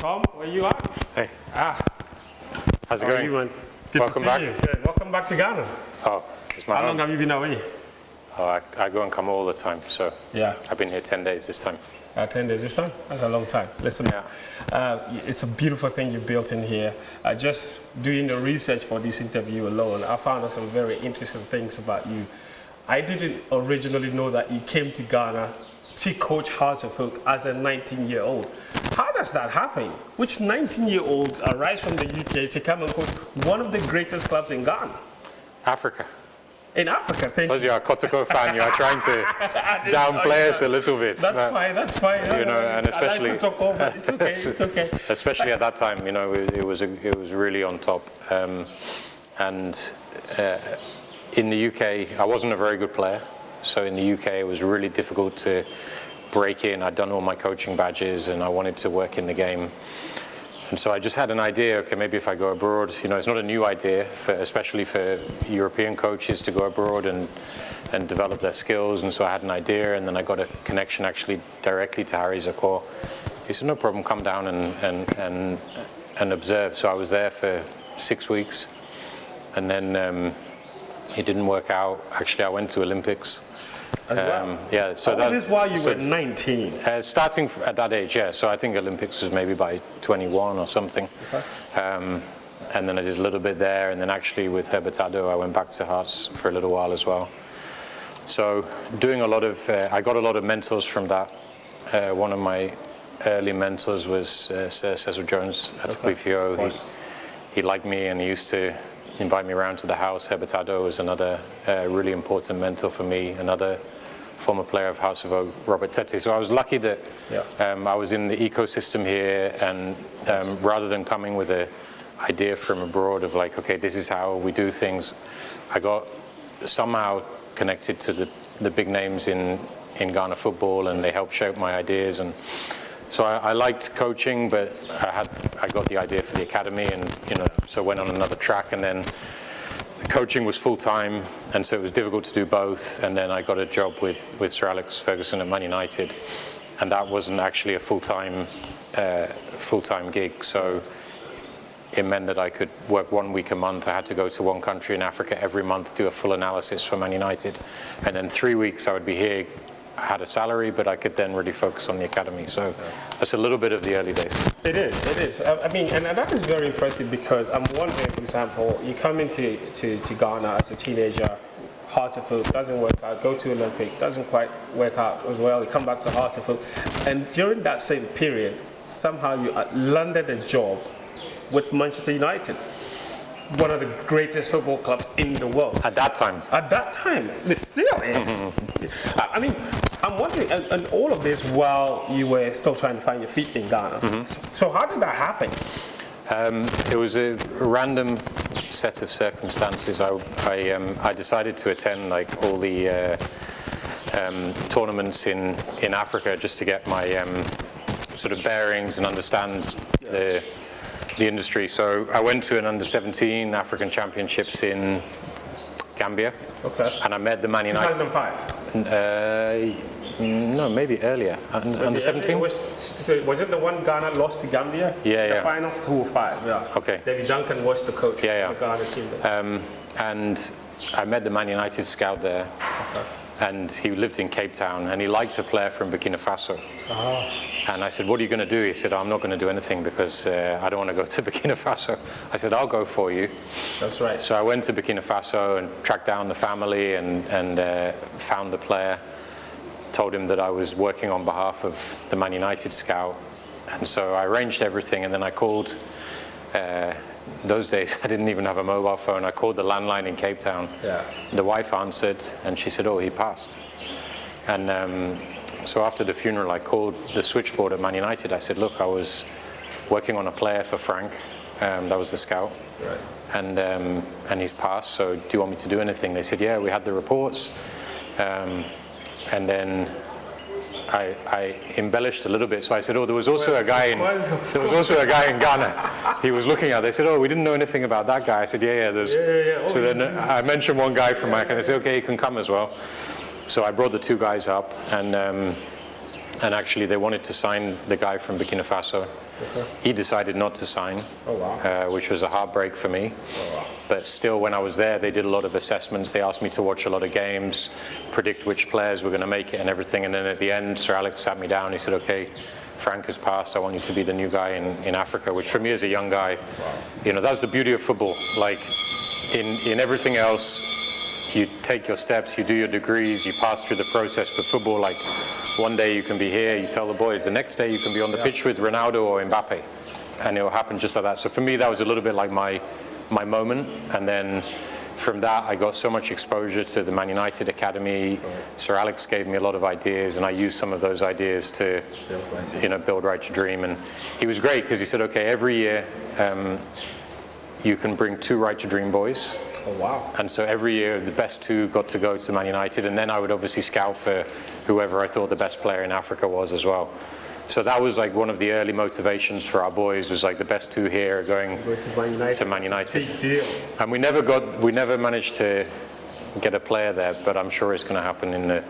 Tom, where you at? Hey. How's it How are going? you, man? Good Welcome to see back. you. Yeah, welcome back to Ghana. Oh, it's my How long home. have you been away? Oh, I go and come all the time, so Yeah. I've been here 10 days this time. 10 days this time? That's a long time. Listen, it's a beautiful thing you built in here. Just doing the research for this interview alone, I found out some very interesting things about you. I didn't originally know that you came to Ghana to coach Hearts of Oak as a 19-year-old. How does that happen? Which 19-year-olds arise from the UK to come and coach one of the greatest clubs in Ghana? Africa. In Africa, thank Because you. you're a Kotoko fan, you are trying to downplay us a little bit. That's fine, that's fine. You know, and especially, I like to talk over. It's okay, it's okay. Especially at that time, you know, it was really on top. In the UK, I wasn't a very good player. So in the UK, it was really difficult to break in. I'd done all my coaching badges and I wanted to work in the game. And so I just had an idea, okay, maybe if I go abroad, you know, it's not a new idea, especially for European coaches to go abroad and develop their skills. And so I had an idea, and then I got a connection actually directly to Harry Zakor. He said, no problem, come down and observe. So I was there for 6 weeks, and then it didn't work out. Actually, I went to Olympics. As well? Yeah, so that is why you were 19. Starting at that age, yeah. So I think Olympics was maybe by 21 or something. Okay. And then I did a little bit there, and then actually with Hebertado, I went back to Hearts for a little while as well. So doing a lot of, I got a lot of mentors from that. One of my early mentors was Sir Cecil Jones at Quifio. He liked me, and he used to invite me around to the house. Hebertado was another really important mentor for me, another former player of House of Oak, Robert Tete. So I was lucky that I was in the ecosystem here, and rather than coming with an idea from abroad of like, okay, this is how we do things, I got somehow connected to the big names in Ghana football, and they helped shape my ideas. And so I liked coaching, but I got the idea for the academy, and you know, so went on another track, and then coaching was full time, and so it was difficult to do both. And then I got a job with Sir Alex Ferguson at Man United, and that wasn't actually a full time gig. So it meant that I could work 1 week a month. I had to go to one country in Africa every month, do a full analysis for Man United, and then 3 weeks I would be here. I had a salary, but I could then really focus on the academy. So that's a little bit of the early days. It is. I mean, and that is very impressive, because I'm wondering, for example, you come into Ghana as a teenager, Hearts of Oak, doesn't work out, go to Olympic, doesn't quite work out as well, you come back to Hearts of Oak, and during that same period, somehow you landed a job with Manchester United, one of the greatest football clubs in the world. At that time. At that time, it still is. I mean, I'm wondering, and all of this while you were still trying to find your feet in Ghana. So how did that happen? It was a random set of circumstances. I decided to attend like all the tournaments in Africa just to get my sort of bearings and understand the industry. So I went to an under-17 African Championships in Gambia. Okay. And I met the Man United. 2005? No, maybe earlier. Under-17? Was it the one Ghana lost to Gambia? Yeah, the final 2-5, yeah. Okay. David Duncan was the coach of the Ghana team. And I met the Man United scout there. Okay. And he lived in Cape Town, and he liked a player from Burkina Faso. And I said, what are you going to do? He said, I'm not going to do anything, because I don't want to go to Burkina Faso. I said, I'll go for you. That's right. So I went to Burkina Faso and tracked down the family and found the player, told him that I was working on behalf of the Man United scout. And so I arranged everything, and then I called. Those days, I didn't even have a mobile phone. I called the landline in Cape Town. Yeah. The wife answered, and she said, oh, he passed. And so after the funeral, I called the switchboard at Man United. I said, look, I was working on a player for Frank. That was the scout. Right. And he's passed, so do you want me to do anything? They said, yeah, we had the reports. And then I embellished a little bit, so I said, oh, there was also a guy in Ghana. He was looking at it. They said, oh, we didn't know anything about that guy. I said, yeah, there's. Yeah. So then I mentioned one guy from Mac, and I said, okay, he can come as well. So I brought the two guys up, and and actually they wanted to sign the guy from Burkina Faso. Okay. He decided not to sign, which was a heartbreak for me. Oh, wow. But still, when I was there, they did a lot of assessments. They asked me to watch a lot of games, predict which players were going to make it and everything. And then at the end, Sir Alex sat me down. He said, okay, Frank has passed. I want you to be the new guy in Africa, which for me as a young guy, you know, that's the beauty of football. Like in everything else, you take your steps, you do your degrees, you pass through the process. But football, like one day you can be here, you tell the boys, the next day you can be on the pitch with Ronaldo or Mbappe. And it will happen just like that. So for me, that was a little bit like my moment. And then from that, I got so much exposure to the Man United Academy. Sir Alex gave me a lot of ideas, and I used some of those ideas to, you know, build Right to Dream. And he was great because he said, okay, every year you can bring 2 Right to Dream boys. Oh, wow. And so every year, the best 2 got to go to Man United, and then I would obviously scout for whoever I thought the best player in Africa was as well. So that was like one of the early motivations for our boys, was like the best 2 here going to Man United. Big deal. And we never managed to get a player there, but I'm sure it's going to happen in the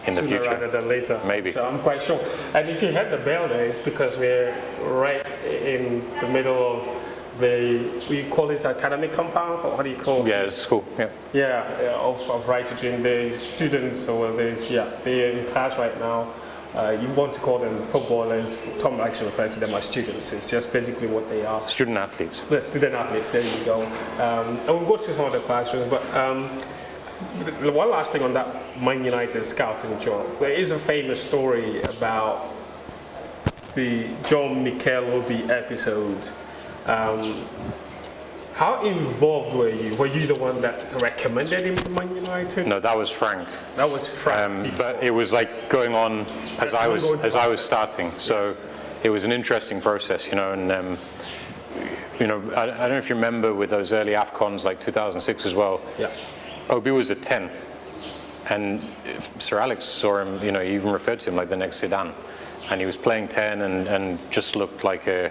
future. Sooner rather than later. Maybe. So I'm quite sure. And if you heard the bell there, it's because we're right in the middle of we call it academic compound, or what do you call it? Yeah, it's school. Yeah. Yeah, of Right to Dream. The students, or they're in class right now. You want to call them footballers. Tom actually refers to them as students. It's just basically what they are. Student athletes. The student athletes, there you go. And we'll go to some of the classrooms, but one last thing on that Man United scouting job. There is a famous story about the John Mikel Obi episode. How involved were you? Were you the one that recommended him to Man United? No, that was Frank. That was Frank. But it was like going on as I was starting. So yes. It was an interesting process, you know. And you know, I don't know if you remember with those early AFCONs, like 2006 as well. Yeah. Obi was a 10, and Sir Alex saw him. You know, he even referred to him like the next Zidane, and he was playing 10 and just looked like a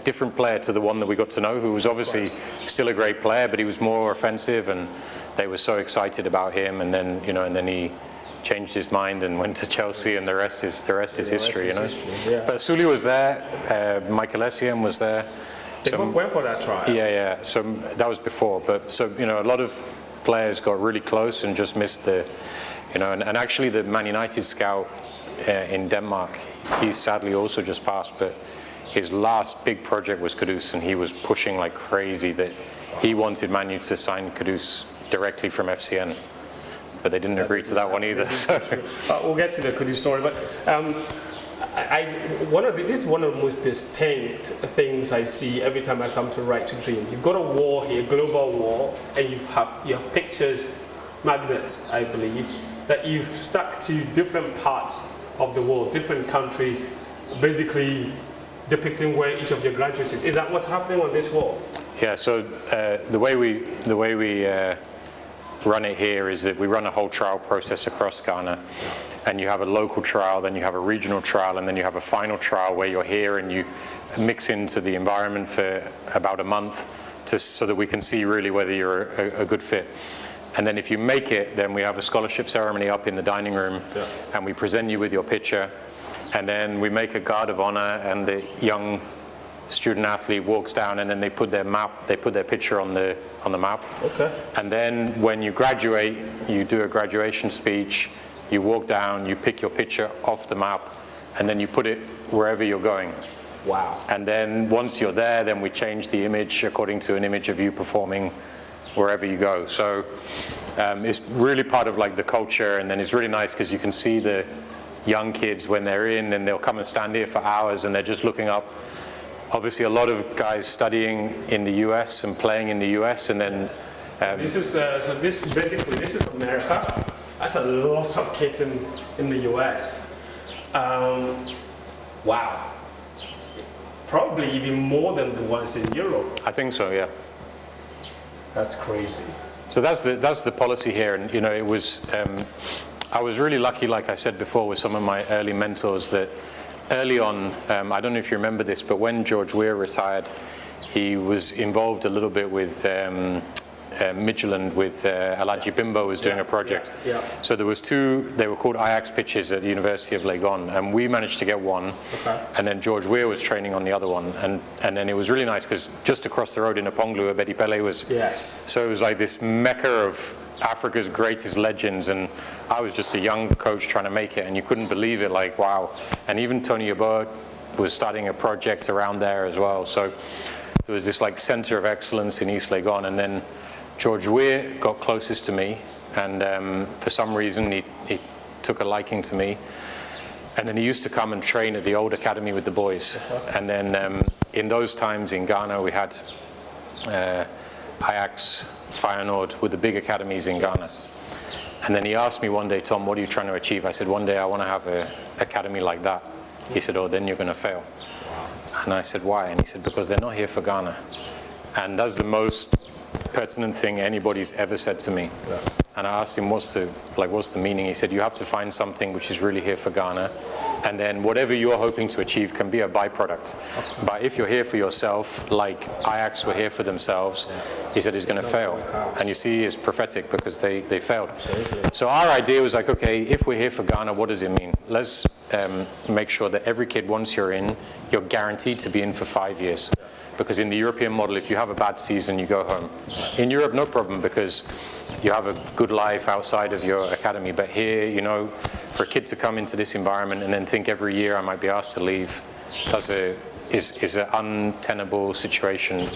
different player to the one that we got to know, who was obviously still a great player, but he was more offensive, and they were so excited about him. And then, you know, and then he changed his mind and went to Chelsea, and the rest is history, you know. Yeah. But Sully was there, Michael Essien was there. They both went for that trial. Yeah. So that was before, but so you know, a lot of players got really close and just missed the, you know, and actually the Man United scout in Denmark, he sadly also just passed, but his last big project was Kudus, and he was pushing like crazy that he wanted Man U to sign Kudus directly from FCN, but they didn't agree to that one either. So. We'll get to the Kudus story, but this is one of the most distinct things I see every time I come to Right to Dream. You've got a wall here, global wall, and you have pictures, magnets, I believe, that you've stuck to different parts of the world, different countries, basically depicting where each of your graduates is. Is that what's happening on this wall? Yeah. So the way we run it here is that we run a whole trial process across Ghana, and you have a local trial, then you have a regional trial, and then you have a final trial where you're here and you mix into the environment for about a month, so that we can see really whether you're a good fit. And then if you make it, then we have a scholarship ceremony up in the dining room, and we present you with your picture. And then we make a guard of honor, and the young student athlete walks down, and then they put their picture on the map. Okay. And then when you graduate, you do a graduation speech, you walk down, you pick your picture off the map, and then you put it wherever you're going. Wow. And then once you're there, then we change the image according to an image of you performing wherever you go. So it's really part of like the culture, and then it's really nice because you can see the young kids when they're in, and they'll come and stand here for hours, and they're just looking up. Obviously, a lot of guys studying in the US and playing in the US, and then this is this is America. That's a lot of kids in the US. Wow, probably even more than the ones in Europe. I think so. Yeah. That's crazy. So that's the policy here, and you know, it was. I was really lucky, like I said before, with some of my early mentors that early on, I don't know if you remember this, but when George Weah retired, he was involved a little bit with Midtjylland with Alaji Bimbo was doing a project. Yeah. So there was two, they were called Ajax pitches at the University of Legon, and we managed to get one, and then George Weir was training on the other one, and then it was really nice because just across the road in Aponglu, Abedi Pele was, so it was like this mecca of Africa's greatest legends, and I was just a young coach trying to make it, and you couldn't believe it, like, wow. And even Tony Yeboah was starting a project around there as well. So there was this like center of excellence in East Legon, and then George Weir got closest to me, and for some reason he took a liking to me, and then he used to come and train at the old academy with the boys. And then in those times in Ghana we had Ajax, Feyenoord with the big academies in Ghana. And then he asked me one day, Tom, what are you trying to achieve? I said, one day I want to have an academy like that. He said, oh, then you're going to fail. And I said, why? And he said, because they're not here for Ghana. And that's the most pertinent thing anybody's ever said to me. Yeah. And I asked him, what's the meaning? He said, you have to find something which is really here for Ghana, and then whatever you're hoping to achieve can be a byproduct. Okay. But if you're here for yourself, like Ajax were here for themselves, he said it's going to fail. And you see, it's prophetic because they failed. Absolutely. So our idea was like, okay, if we're here for Ghana, what does it mean? Let's make sure that every kid, once you're in, you're guaranteed to be in for 5 years. Because in the European model, if you have a bad season, you go home. In Europe, no problem, because you have a good life outside of your academy. But here, you know, for a kid to come into this environment and then think every year I might be asked to leave, is an untenable situation.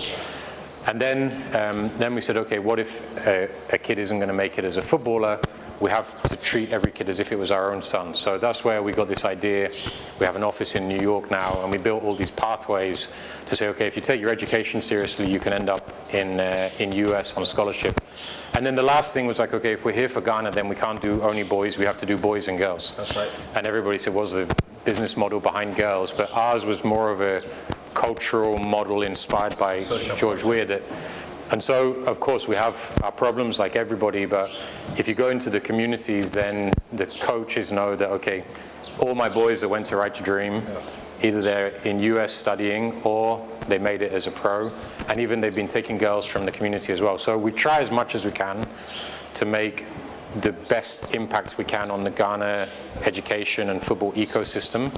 And then we said, okay, what if a kid isn't going to make it as a footballer? We have to treat every kid as if it was our own son. So that's where we got this idea. We have an office in New York now, and we built all these pathways to say, okay, if you take your education seriously, you can end up in US on scholarship. And then the last thing was like, okay, if we're here for Ghana, then we can't do only boys, we have to do boys and girls. That's right. And everybody said, what's the business model behind girls? But ours was more of a cultural model inspired by George Weir. And so, of course, we have our problems like everybody, but if you go into the communities, then the coaches know that, okay, all my boys that went to Right to Dream, either they're in US studying or they made it as a pro, and even they've been taking girls from the community as well. So we try as much as we can to make the best impact we can on the Ghana education and football ecosystem.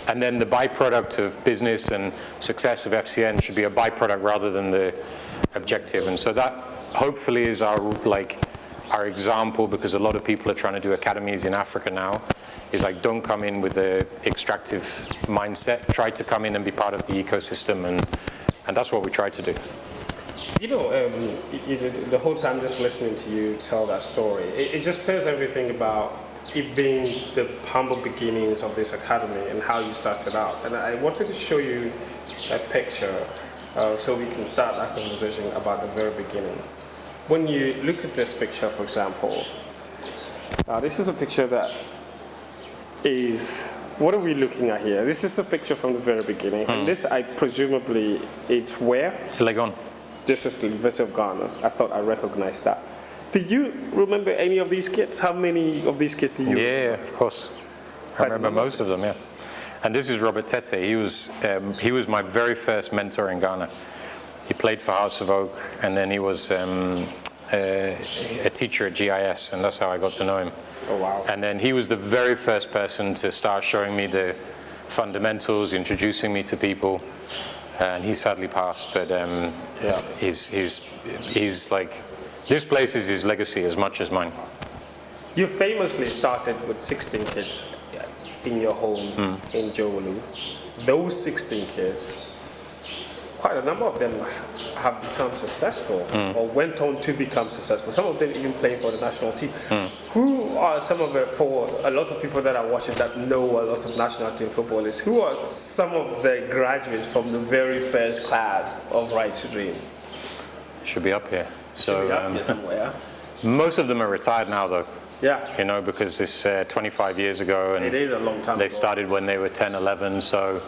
And then the byproduct of business and success of FCN should be a byproduct rather than the objective. And so that hopefully is our example, because a lot of people are trying to do academies in Africa now, is like, don't come in with the extractive mindset, try to come in and be part of the ecosystem, and that's what we try to do. You know, the whole time just listening to you tell that story, it just says everything about it being the humble beginnings of this academy and how you started out. And I wanted to show you a picture so we can start that conversation about the very beginning. When you look at this picture, for example, this is a picture that is, what are we looking at here? This is a picture from the very beginning. And this, I presumably, is where? Legon. This is the University of Ghana. I thought I recognized that. Do you remember any of these kids? How many of these kids do you remember? Yeah, of course. I remember most of them, yeah. And this is Robert Tete. He was my very first mentor in Ghana. He played for House of Oak, and then he was a teacher at GIS, and that's how I got to know him. Oh, wow. And then he was the very first person to start showing me the fundamentals, introducing me to people. And he sadly passed, but he's like, this place is his legacy as much as mine. You famously started with 16 kids in your home in Jowolu. Those 16 kids, quite a number of them have become successful or went on to become successful. Some of them even playing for the national team. Who are some of it, for a lot of people that are watching that know a lot of national team footballers, who are some of the graduates from the very first class of Right to Dream? Should be up here. Should be up here somewhere. Most of them are retired now, though. Yeah. You know, because it's 25 years ago, and it is a long time they ago. started when they were 10, 11. So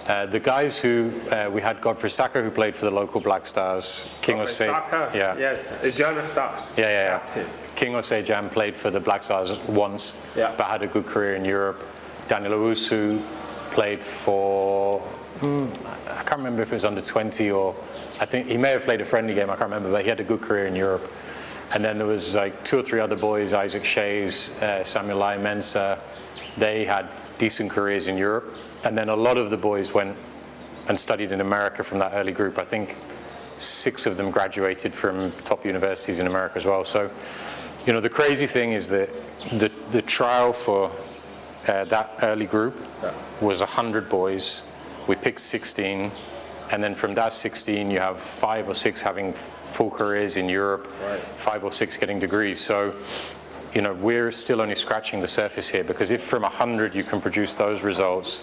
the guys who we had Godfrey Saka, who played for the local Black Stars. King Osei, Saka, yes, the Ghana Stars. Yeah. King Osei Jam played for the Black Stars once, but had a good career in Europe. Daniel Owusu played for, I can't remember if it was under 20 or, I think he may have played a friendly game, I can't remember, but he had a good career in Europe. And then there was like 2 or 3 other boys, Isaac Shays, Samuel Mensah. They had decent careers in Europe. And then a lot of the boys went and studied in America from that early group. I think 6 of them graduated from top universities in America as well. So, you know, the crazy thing is that the trial for that early group was 100 boys. We picked 16. And then from that 16, you have 5 or 6 having full careers in Europe, 5 or 6 getting degrees. So, you know, we're still only scratching the surface here, because if from 100 you can produce those results,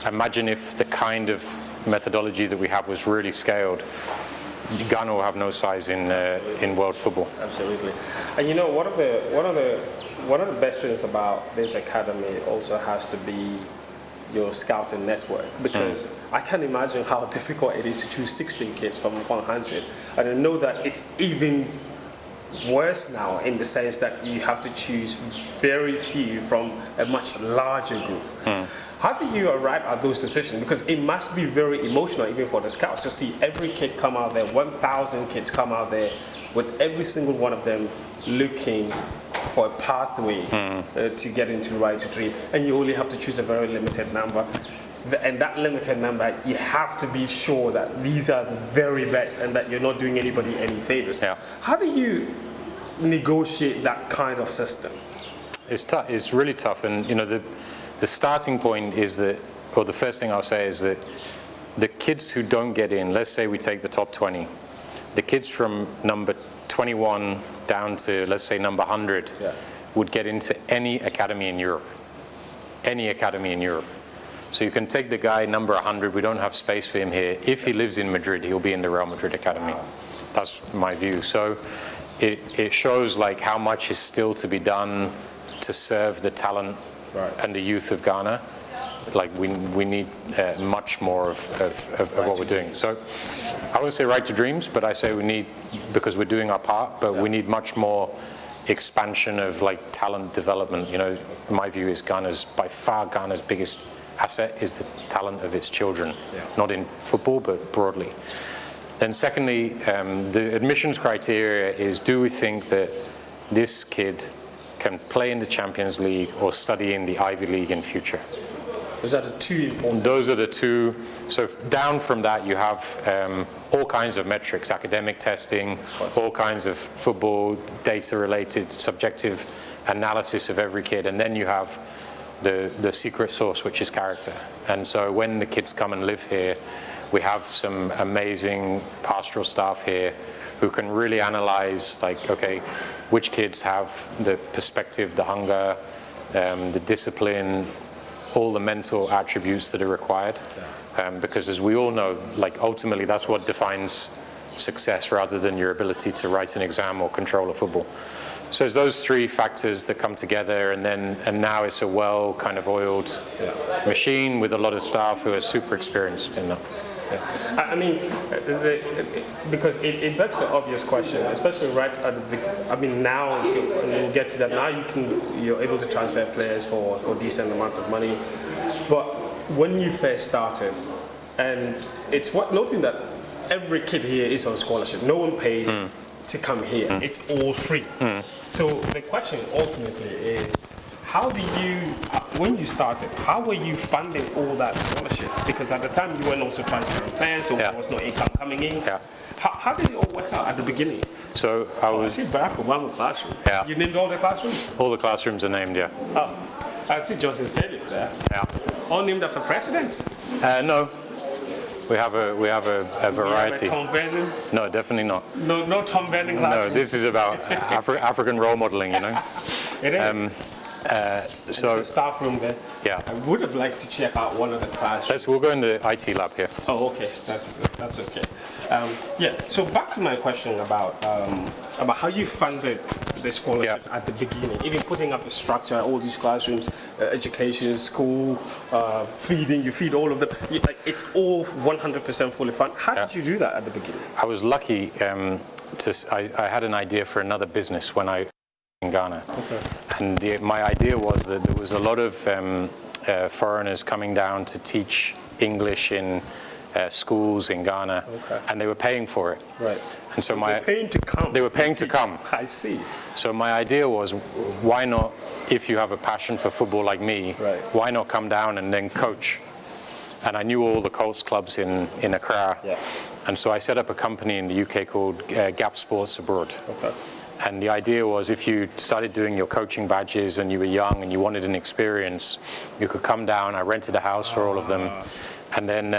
imagine if the kind of methodology that we have was really scaled. Ghana will have no size in world football. Absolutely. And you know, one of the best things about this academy also has to be your scouting network, because I can imagine how difficult it is to choose 16 kids from 100. And I know that it's even worse now, in the sense that you have to choose very few from a much larger group. How do you arrive at those decisions? Because it must be very emotional even for the scouts to see every kid come out there, 1,000 kids come out there, with every single one of them looking for a pathway to get into the right to dream, and you only have to choose a very limited number. And that limited number, you have to be sure that these are the very best and that you're not doing anybody any favors. Yeah. How do you negotiate that kind of system? It's tough. It's really tough. And you know, the starting point is that, or the first thing I'll say is that the kids who don't get in, let's say we take the top 20, the kids from number 21 down to, let's say, number 100 would get into any academy in Europe. Any academy in Europe. So you can take the guy number 100, we don't have space for him here. If he lives in Madrid, he'll be in the Real Madrid Academy. That's my view. So it shows like how much is still to be done to serve the talent and the youth of Ghana. Like we need much more of what we're doing. So I won't say right to dreams, but I say we need, because we're doing our part, but we need much more expansion of like talent development. You know, my view is by far Ghana's biggest asset is the talent of its children, not in football, but broadly. Then secondly, the admissions criteria is, do we think that this kid can play in the Champions League or study in the Ivy League in future? Those are the 2 important. Those are the 2. So down from that, you have all kinds of metrics, academic testing, all kinds of football data-related subjective analysis of every kid, and then you have the secret sauce, which is character. And so when the kids come and live here, we have some amazing pastoral staff here who can really analyze, like, okay, which kids have the perspective, the hunger, the discipline, all the mental attributes that are required. Because as we all know, like ultimately that's what defines success, rather than your ability to write an exam or control a football. So it's those 3 factors that come together, and now it's a well kind of oiled machine with a lot of staff who are super experienced in that. I mean, because it begs the obvious question, especially right at the beginning. I mean, now we'll get to that. Now you're able to transfer players for a decent amount of money, but when you first started, and it's worth noting that every kid here is on scholarship. No one pays to come here. It's all free. So the question ultimately is, how do you, when you started, how were you funding all that scholarship? Because at the time you weren't also transferring players, so there was no income coming in. How did it all work out at the beginning? So I see Barack Obama classroom. Yeah. You named all the classrooms? All the classrooms are named, yeah. Oh, I see Johnson said it there. Yeah. All named after presidents? No. We have a variety. Tom Vernon? No, definitely not. No Tom Vernon classroom? No, this is about African role modeling, you know. It is. So there's a staff room there. Yeah. I would have liked to check out one of the classrooms. We'll go in the IT lab here. Oh, okay. That's okay. Yeah. So back to my question about how you funded the scholarships at the beginning, even putting up the structure, all these classrooms, education, school, feeding. You feed all of them. It's all 100% fully funded. How did you do that at the beginning? I was lucky. I had an idea for another business when I was in Ghana. Okay. And my idea was that there was a lot of foreigners coming down to teach English in schools in Ghana, and they were paying for it. Right. And so They were paying to come. They were paying to come. I see. So my idea was, why not, if you have a passion for football like me, Right. why not come down and then coach? And I knew all the Colts clubs in Accra. Yeah. And so I set up a company in the UK called Gap Sports Abroad. Okay. And the idea was, if you started doing your coaching badges and you were young and you wanted an experience, you could come down. I rented a house for all of them. And then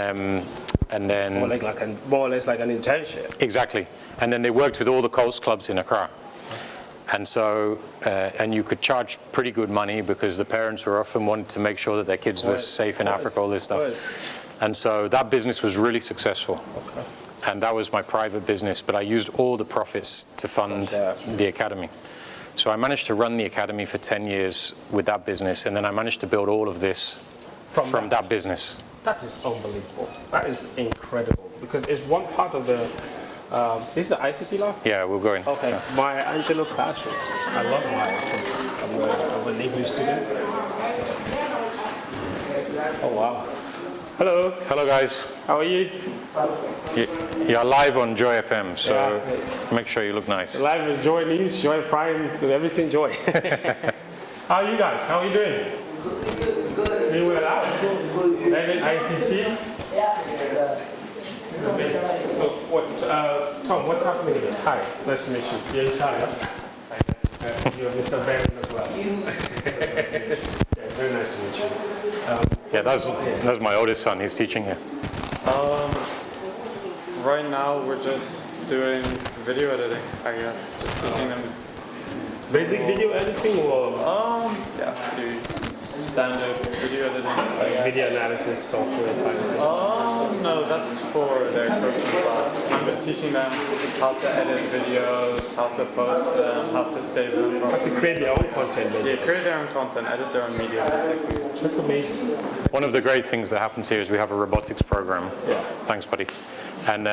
More or less like an internship. exactly. And then they worked with all the Colts clubs in Accra. And so, and you could charge pretty good money because the parents were often wanting to make sure that their kids were safe in Africa, all this stuff. And so that business was really successful. Okay. And that was my private business, but I used all the profits to fund the academy. So I managed to run the academy for 10 years with that business, and then I managed to build all of this from that business. That is unbelievable. That is incredible, because it's one part of the, this is the ICT lab? Yeah, we'll go in. Okay, Yeah. my Angelo classroom. I love mine because I'm an English student. Oh wow. Hello. Hello guys. How are you? You're live on Joy FM, so make sure you look nice. Live with Joy News, Joy Prime, everything Joy. How are you guys? How are you doing? Good. You were out? Good. ICT? Yeah. So what, Tom, what's happening here? Hi, nice to meet you. You're in China? You're Mr. Vernon as well. Yeah, very nice to meet you. Yeah, that's my oldest son. He's teaching here. Right now we're just doing video editing, I guess. Just teaching them. Basic video editing or? Yeah, standard video editing. Like video analysis software kind of thing? No, that's for their coaching class. I'm just teaching them how to edit videos, how to post them, how to save them. How to create their own content, basically. Yeah, create their own content, edit their own media, basically. That's amazing. One of the great things that happens here is we have a robotics program. Yeah. Thanks, buddy. And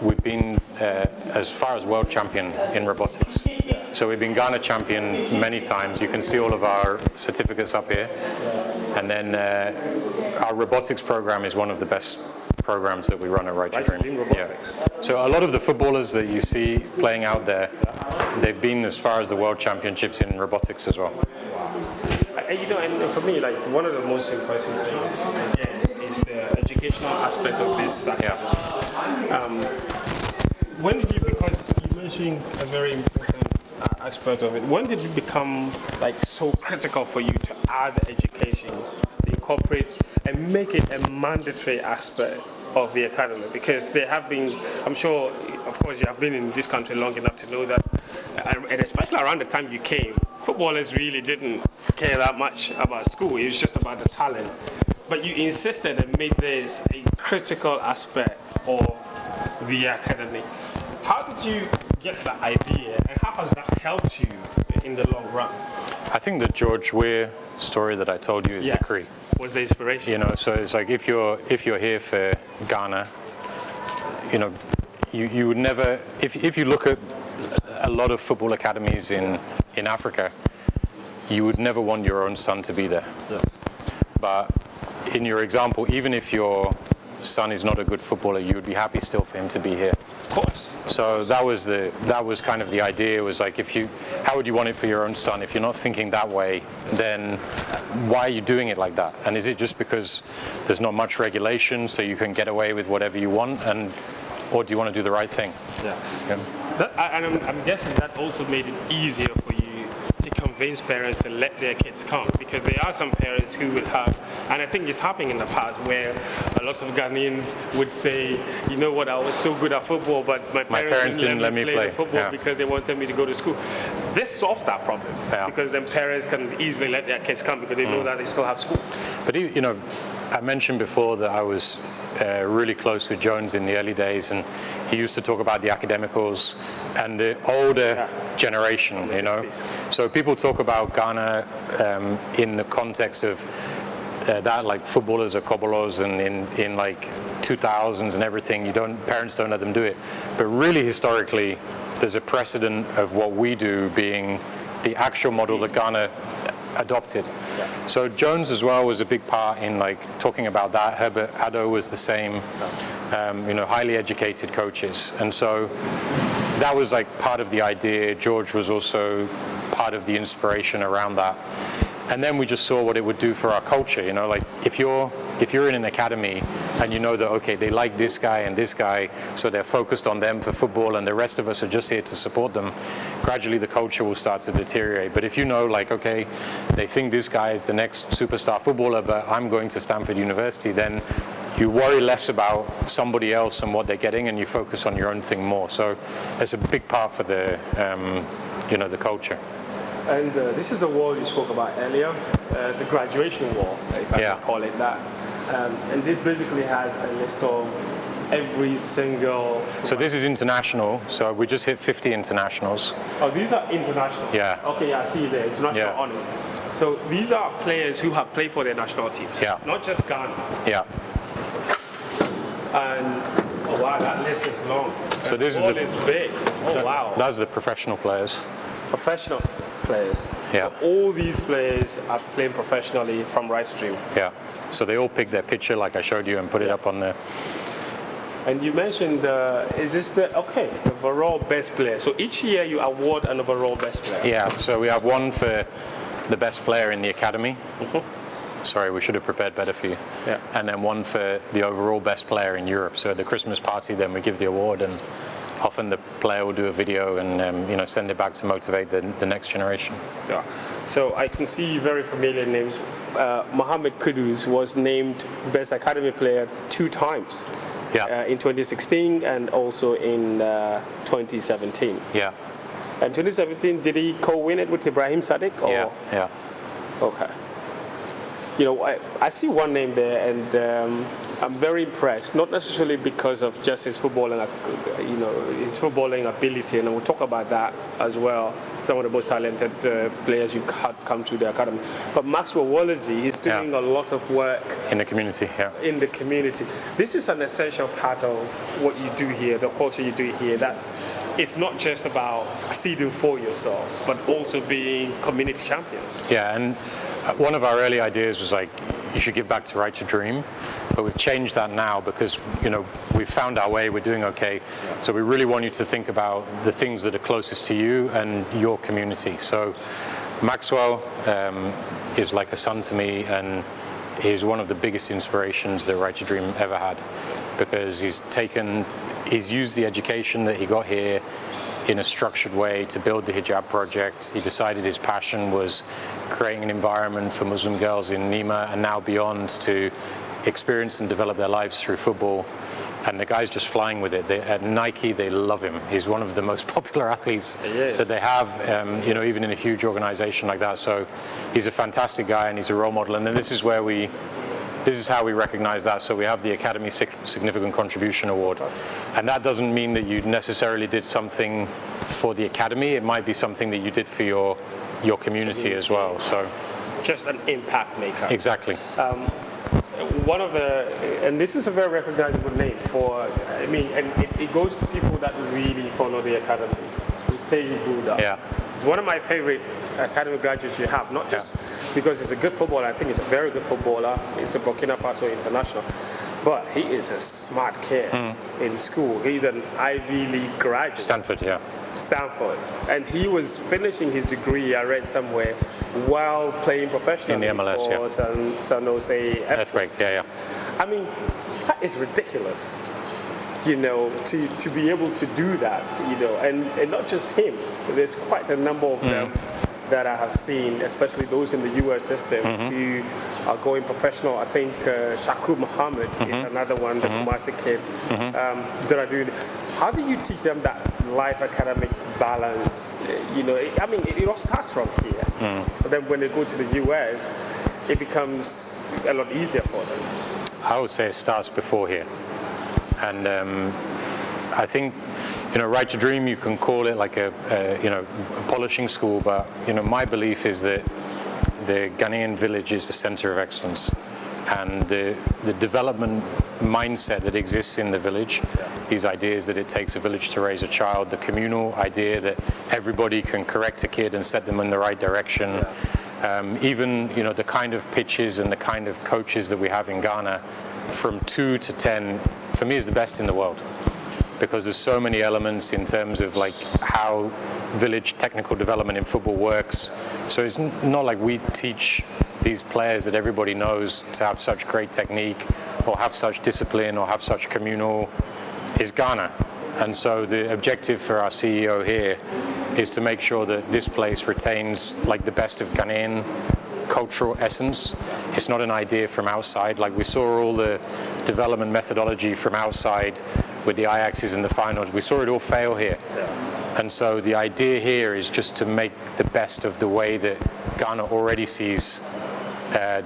we've been as far as world champion in robotics. So we've been Ghana champion many times. You can see all of our certificates up here. And then our robotics program is one of the best programs that we run at Right Dream. Robotics. Yeah. So a lot of the footballers that you see playing out there, they've been as far as the world championships in robotics as well. You know, and for me, like one of the most impressive things, again, is the educational aspect of this. When did you, because you mentioned a very important aspect of it, when did it become like so critical for you to add education, to incorporate and make it a mandatory aspect of the academy? Because there have been, I'm sure, of course, you have been in this country long enough to know that, and especially around the time you came, footballers really didn't care that much about school. It was just about the talent. But you insisted and made this a critical aspect of the academy. How did you get that idea, and how has that helped you in the long run? I think the George Weah story that I told you is the key. Was the inspiration? You know, so it's like if you're here for Ghana, you know, you would never, if you look at a lot of football academies in Africa, you would never want your own son to be there. Yes. But in your example, even if your son is not a good footballer, you would be happy still for him to be here. Of course. So that was kind of the idea. Was like, how would you want it for your own son? If you're not thinking that way, then why are you doing it like that? And is it just because there's not much regulation, so you can get away with whatever you want, or do you want to do the right thing? Yeah. And I'm guessing that also made it easier for you to convince parents to let their kids come, because there are some parents who will have, and I think it's happening in the past, where a lot of Ghanaians would say, you know what, I was so good at football, but my parents didn't let me play football because they wanted me to go to school. This solves that problem, because then parents can easily let their kids come because they know that they still have school. But you know, I mentioned before that I was really close with Jones in the early days, and he used to talk about the academicals and the older generation, you know. 60s. So people talk about Ghana in the context of that, like footballers are kobolos, and in like 2000s and everything, parents don't let them do it. But really, historically, there's a precedent of what we do being the actual model that Ghana adopted. So Jones as well was a big part in like talking about that. Herbert Addo was the same, highly educated coaches. And so that was like part of the idea. George was also part of the inspiration around that. And then we just saw what it would do for our culture, like if you're in an academy and you know that, okay, they like this guy and this guy, so they're focused on them for football and the rest of us are just here to support them, gradually the culture will start to deteriorate. But if you know, like, okay, they think this guy is the next superstar footballer, but I'm going to Stanford University, then you worry less about somebody else and what they're getting and you focus on your own thing more. So it's a big part for the, the culture. And this is the wall you spoke about earlier, the graduation wall, if I can call it that. And this basically has a list of every single... So this is international, so we just hit 50 internationals. Oh, these are international? Yeah. Okay, I see there, international honors. So these are players who have played for their national teams, not just Ghana. Yeah. And, oh wow, that list is long. So this is big. Oh wow. That's the professional players. Professional players. Yeah. So all these players are playing professionally from Right to Dream. Yeah. So they all pick their picture like I showed you and put it up on there. And you mentioned, is this the overall best player? So each year you award an overall best player. Yeah. So we have one for the best player in the academy. Sorry, we should have prepared better for you. Yeah. And then one for the overall best player in Europe. So at the Christmas party, then we give the award, and often the player will do a video and send it back to motivate the next generation. Yeah. So I can see very familiar names. Mohamed Kudus was named Best Academy Player 2 times. Yeah. In 2016 and also in 2017. Yeah. And 2017, did he co-win it with Ibrahim Sadiq? Or? Yeah. Okay. I see one name there, and I'm very impressed. Not necessarily because of just his footballing, his footballing ability, and we'll talk about that as well. Some of the most talented players you've had come to the academy. But Maxwell Wollasey is doing a lot of work in the community. Yeah. In the community, this is an essential part of what you do here, the culture you do here. That it's not just about succeeding for yourself, but also being community champions. Yeah, and one of our early ideas was like, you should give back to Right to Dream, but we've changed that now because we've found our way, we're doing okay. Yeah. So we really want you to think about the things that are closest to you and your community. So Maxwell is like a son to me, and he's one of the biggest inspirations that Right to Dream ever had, because he's used the education that he got here in a structured way to build the hijab project. He decided his passion was creating an environment for Muslim girls in Nima and now beyond to experience and develop their lives through football. And the guy's just flying with it. At Nike, they love him. He's one of the most popular athletes that they have, even in a huge organization like that. So he's a fantastic guy and he's a role model. And then this is how we recognize that. So we have the Academy Significant Contribution Award. And that doesn't mean that you necessarily did something for the Academy. It might be something that you did for your community as well. So just an impact maker. Exactly. And this is a very recognizable name and it goes to people that really follow the Academy. Hussein Buda. Yeah. It's one of my favorite academy graduates you have, not just because he's a good footballer. I think he's a very good footballer. He's a Burkina Faso international. But he is a smart kid in school. He's an Ivy League graduate. Stanford, yeah. Stanford. And he was finishing his degree, I read somewhere, while playing professionally in the MLS, for San Jose Earthquake. Yeah. I mean, that is ridiculous, to be able to do that, and not just him. There's quite a number of them that I have seen, especially those in the US system who are going professional. I think Shakur Mohammed is another one, the Kumasi kid, that are doing. How do you teach them that life academic balance? It all starts from here. But then when they go to the US, it becomes a lot easier for them. I would say it starts before here. And I think, Right to Dream, you can call it like a polishing school, but, my belief is that the Ghanaian village is the center of excellence. And the development mindset that exists in the village, these ideas that it takes a village to raise a child, the communal idea that everybody can correct a kid and set them in the right direction, Even the kind of pitches and the kind of coaches that we have in Ghana, from 2 to 10, for me is the best in the world, because there's so many elements in terms of like how village technical development in football works. So it's not like we teach these players that everybody knows to have such great technique or have such discipline or have such communal. Is Ghana. And so the objective for our CEO here is to make sure that this place retains like the best of Ghanaian cultural essence. It's not an idea from outside. Like we saw all the development methodology from outside with the Ajaxes in the finals. We saw it all fail here. And so the idea here is just to make the best of the way that Ghana already sees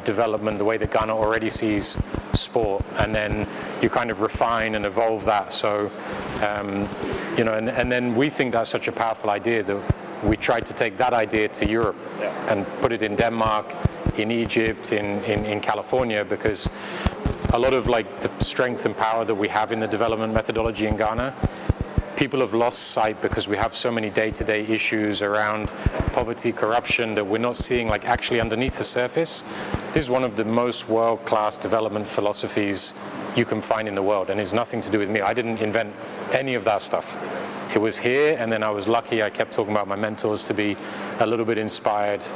development, the way that Ghana already sees sport, and then you kind of refine and evolve that. So, and then we think that's such a powerful idea that we tried to take that idea to Europe and put it in Denmark, in Egypt, in California, because a lot of like the strength and power that we have in the development methodology in Ghana, people have lost sight because we have so many day-to-day issues around poverty, corruption, that we're not seeing like actually underneath the surface. This is one of the most world-class development philosophies you can find in the world, and it's nothing to do with me. I didn't invent any of that stuff. It was here, and then I was lucky. I kept talking about my mentors to be a little bit inspired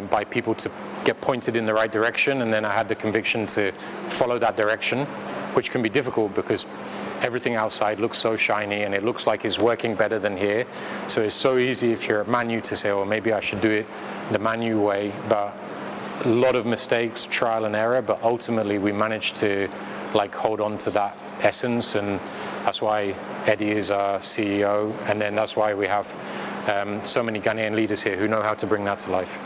by people to get pointed in the right direction, and then I had the conviction to follow that direction, which can be difficult because everything outside looks so shiny and it looks like it's working better than here. So it's so easy if you're at Man U to say, oh, maybe I should do it the Man U way. But a lot of mistakes, trial and error, but ultimately we managed to like hold on to that essence, and that's why Eddie is our CEO, and then that's why we have so many Ghanaian leaders here who know how to bring that to life.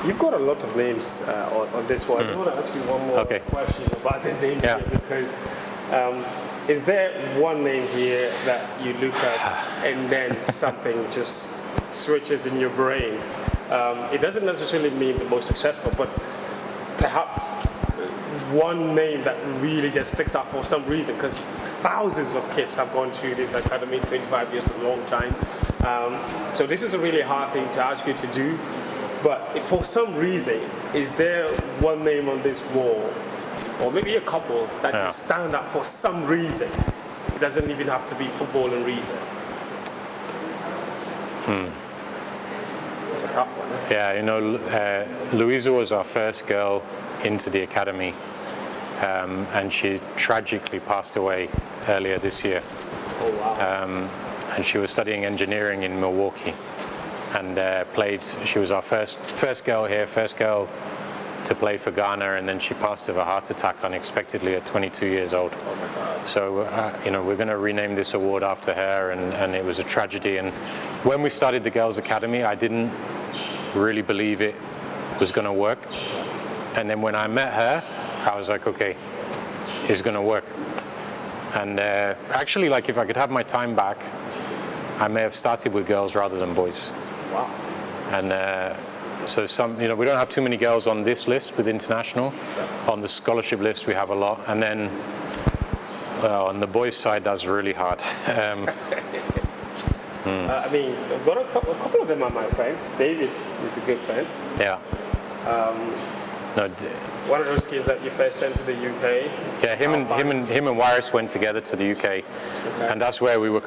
You've got a lot of names on this one. I want to ask you one more question about the names here, because is there one name here that you look at and then something just switches in your brain? It doesn't necessarily mean the most successful, but perhaps one name that really just sticks out for some reason, because thousands of kids have gone through this academy. 25 years is a long time. So this is a really hard thing to ask you to do, but for some reason, is there one name on this wall, or maybe a couple, that just stand out for some reason? It doesn't even have to be football and reason. It's a tough one. Yeah, Louisa was our first girl into the academy, and she tragically passed away earlier this year. Oh, wow. And she was studying engineering in Milwaukee, and she was our first girl here, first girl to play for Ghana, and then she passed of a heart attack unexpectedly at 22 years old. Oh my God. So, we're going to rename this award after her, and it was a tragedy. And when we started the Girls Academy, I didn't really believe it was going to work. And then when I met her, I was like, okay, it's going to work. And actually, like, if I could have my time back, I may have started with girls rather than boys. Wow. And so we don't have too many girls on this list with international. On the scholarship list, we have a lot. And then on the boys' side, that's really hard. I mean, I've got a couple of them are my friends. David is a good friend. Yeah. One of those kids that you first sent to the UK. Yeah, him and Waris went together to the UK, and that's where we were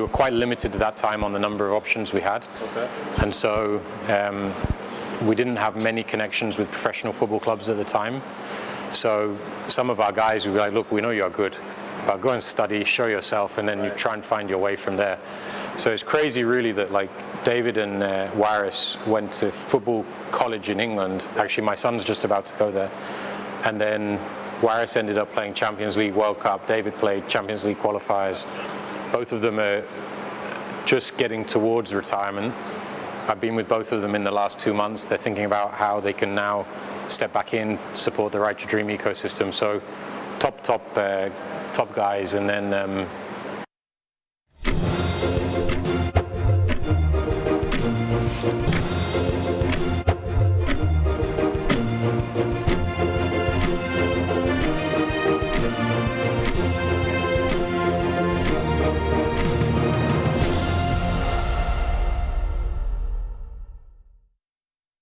quite limited at that time on the number of options we had. Okay. And so we didn't have many connections with professional football clubs at the time. So some of our guys would be like, look, we know you're good, but go and study, show yourself, and then you try and find your way from there. So it's crazy really that like David and Waris went to football college in England. Actually, my son's just about to go there. And then Waris ended up playing Champions League World Cup. David played Champions League qualifiers. Both of them are just getting towards retirement. I've been with both of them in the last 2 months. They're thinking about how they can now step back in, support the Right to Dream ecosystem. So top guys. And then